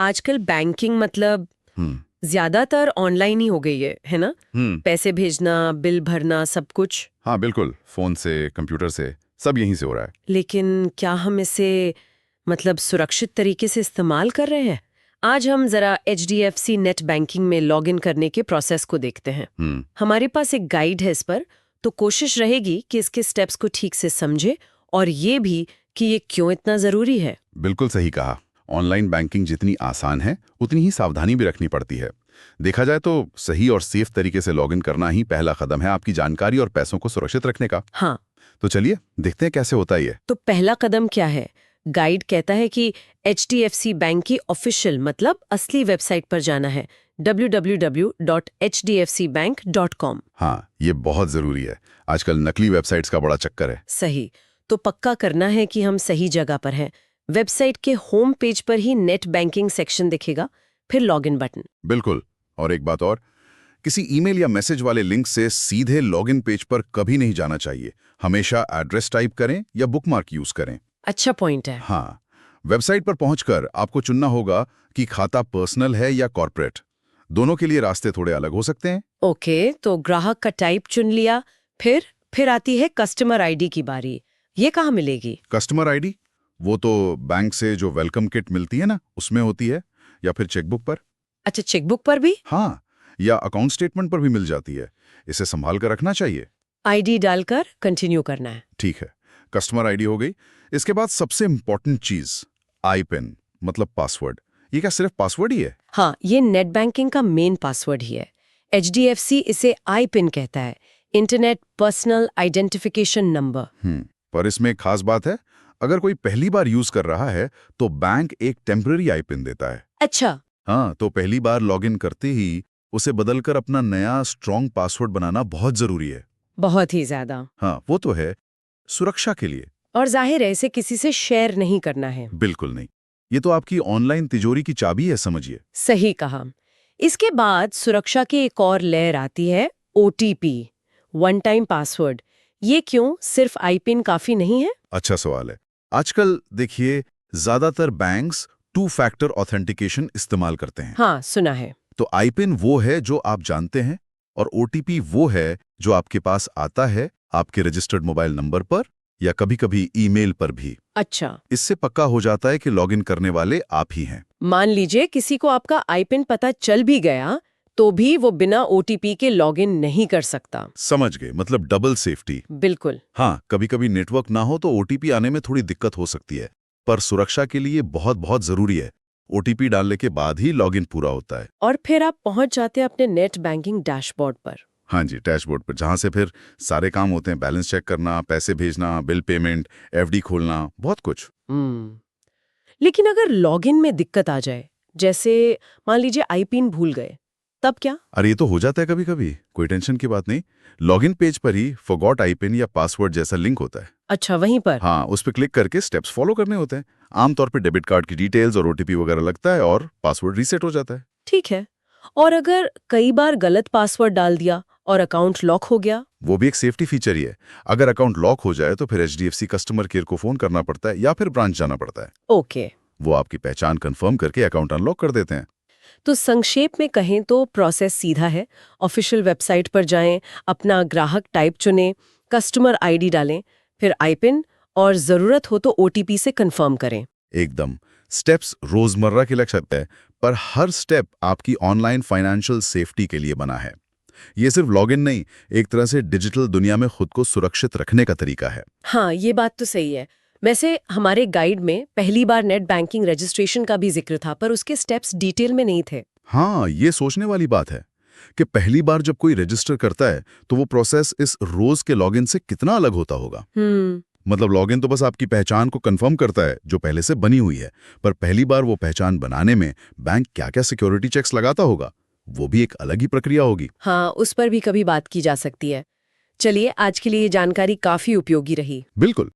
आजकल बैंकिंग मतलब ज्यादातर ऑनलाइन ही हो गई है ना? पैसे भेजना, बिल भरना, सब कुछ। हाँ बिल्कुल, फोन से, कंप्यूटर से, सब यहीं से हो रहा है। लेकिन क्या हम इसे मतलब सुरक्षित तरीके से इस्तेमाल कर रहे हैं? आज हम जरा HDFC नेट बैंकिंग में लॉगिन करने के प्रोसेस को देखते हैं। हमारे पास एक गाइड है इस पर, तो कोशिश रहेगी कि इसके स्टेप्स को ठीक से समझे और ये भी कि ये क्यों इतना जरूरी है। बिल्कुल सही कहा। ऑनलाइन बैंकिंग जितनी आसान है उतनी ही सावधानी भी रखनी पड़ती है। देखा जाए तो सही और सेफ तरीके से लॉगिन करना ही पहला कदम है आपकी जानकारी और पैसों को सुरक्षित रखने का। हाँ, तो चलिए देखते हैं कैसे होता है ये। तो पहला कदम क्या है? गाइड कहता है कि HDFC बैंक की ऑफिशियल मतलब असली वेबसाइट पर जाना है, www.hdfcbank.com। हाँ, ये बहुत जरूरी है। आजकल नकली वेबसाइट्स का बड़ा चक्कर है। सही। तो पक्का करना है कि हम सही जगह पर हैं। वेबसाइट के होम पेज पर ही नेट बैंकिंग सेक्शन दिखेगा, फिर लॉगिन बटन। बिल्कुल। और एक बात और, किसी ईमेल या मैसेज वाले लिंक से सीधे लॉगिन पेज पर कभी नहीं जाना चाहिए। हमेशा एड्रेस टाइप करें या बुकमार्क यूज करें। अच्छा पॉइंट है। हाँ, वेबसाइट पर पहुंचकर आपको चुनना होगा कि खाता पर्सनल है या कॉर्पोरेट। दोनों के लिए रास्ते थोड़े अलग हो सकते हैं। ओके, तो ग्राहक का टाइप चुन लिया, फिर आती है कस्टमर आईडी की बारी। ये कहाँ मिलेगी? कस्टमर आईडी वो तो बैंक से जो वेलकम किट मिलती है ना, उसमें होती है, या फिर चेकबुक पर। अच्छा, चेकबुक पर भी? हाँ, या अकाउंट स्टेटमेंट पर भी मिल जाती है। इसे संभाल कर रखना चाहिए। आईडी डालकर कंटिन्यू करना है। ठीक है, कस्टमर आईडी हो गई। इसके बाद सबसे इंपॉर्टेंट चीज, आईपिन मतलब पासवर्ड। ये क्या सिर्फ पासवर्ड ही है? हाँ, ये नेट बैंकिंग का मेन पासवर्ड ही है। HDFC इसे आई पिन कहता है, इंटरनेट पर्सनल आइडेंटिफिकेशन नंबर। पर इसमें एक खास बात है। अगर कोई पहली बार यूज कर रहा है तो बैंक एक टेम्पररी आईपिन देता है। अच्छा। हाँ, तो पहली बार लॉगिन करते ही उसे बदलकर अपना नया स्ट्रॉन्ग पासवर्ड बनाना बहुत जरूरी है। बहुत ही ज्यादा। हाँ, वो तो है, सुरक्षा के लिए। और जाहिर है इसे किसी से शेयर नहीं करना है। बिल्कुल नहीं। ये तो आपकी ऑनलाइन तिजोरी की चाबी है, समझिए। सही कहा। इसके बाद सुरक्षा की एक और लेयर आती है, OTP, वन टाइम पासवर्ड। ये क्यों? सिर्फ आईपिन काफी नहीं है? अच्छा सवाल है। आजकल देखिए, ज्यादातर बैंक्स 2 फैक्टर ऑथेंटिकेशन इस्तेमाल करते हैं। हाँ, सुना है। तो आईपिन वो है जो आप जानते हैं, और OTP वो है जो आपके पास आता है आपके रजिस्टर्ड मोबाइल नंबर पर या कभी-कभी ईमेल पर भी। अच्छा। इससे पक्का हो जाता है कि लॉगिन करने वाले आप ही हैं। मान लीजिए किसी को आपका आईपिन पता चल भी गया, तो भी वो बिना OTP के लॉगिन नहीं कर सकता। समझ गए, मतलब डबल सेफ्टी। बिल्कुल। हाँ, कभी-कभी नेटवर्क ना हो तो OTP आने में थोड़ी दिक्कत हो सकती है, पर सुरक्षा के लिए बहुत बहुत जरूरी है। OTP डालने के बाद ही लॉगिन पूरा होता है। और फिर आप पहुंच जाते हैं अपने नेट बैंकिंग डैशबोर्ड पर। हाँ जी, डैशबोर्ड पर, जहाँ से फिर सारे काम होते हैं। बैलेंस चेक करना, पैसे भेजना, बिल पेमेंट, FD खोलना, बहुत कुछ। लेकिन अगर लॉगिन में दिक्कत आ जाए, जैसे मान लीजिए आईपिन भूल गए, तब क्या? अरे ये तो हो जाता है कभी-कभी, कोई टेंशन की बात नहीं। लॉगिन पेज पर ही फॉरगॉट आईपिन या पासवर्ड जैसा लिंक होता है। अच्छा, वहीं पर? हाँ, उस पर क्लिक करके स्टेप्स फॉलो करने होते हैं। आमतौर पर डेबिट कार्ड की डिटेल्स और OTP वगैरह लगता है और पासवर्ड रीसेट हो जाता है। ठीक है। और अगर कई बार गलत पासवर्ड डाल दिया और अकाउंट लॉक हो गया? वो भी एक सेफ्टी फीचर ही है। अगर अकाउंट लॉक हो जाए तो फिर HDFC कस्टमर केयर को फोन करना पड़ता है या फिर ब्रांच जाना पड़ता है। ओके। वो आपकी पहचान कंफर्म करके अकाउंट अनलॉक कर देते हैं। तो संक्षेप में कहें तो प्रोसेस सीधा है। ऑफिशियल वेबसाइट पर जाएं, अपना ग्राहक टाइप चुनें, कस्टमर आईडी डालें, फिर आईपिन और जरूरत हो तो OTP से कंफर्म करें। एकदम। स्टेप्स रोजमर्रा के लग सकते हैं, पर हर स्टेप आपकी ऑनलाइन फाइनेंशियल सेफ्टी के लिए बना है। ये सिर्फ लॉगिन नहीं, एक तरह से डिजिटल दुनिया में खुद को सुरक्षित रखने का तरीका है। हाँ, ये बात तो सही है। वैसे हमारे गाइड में पहली बार नेट बैंकिंग रजिस्ट्रेशन का भी जिक्र था, पर उसके स्टेप्स डिटेल में नहीं थे। हाँ, ये सोचने वाली बात है कि पहली बार जब कोई रजिस्टर करता है तो वो प्रोसेस इस रोज के लॉगिन से कितना अलग होता होगा। मतलब लॉगिन तो बस आपकी पहचान को कंफर्म करता है जो पहले से बनी हुई है, पर पहली बार वो पहचान बनाने में बैंक क्या-क्या सिक्योरिटी चेक्स लगाता होगा, वो भी एक अलग ही प्रक्रिया होगी। हाँ, उस पर भी कभी बात की जा सकती है। चलिए, आज के लिए ये जानकारी काफी उपयोगी रही। बिल्कुल।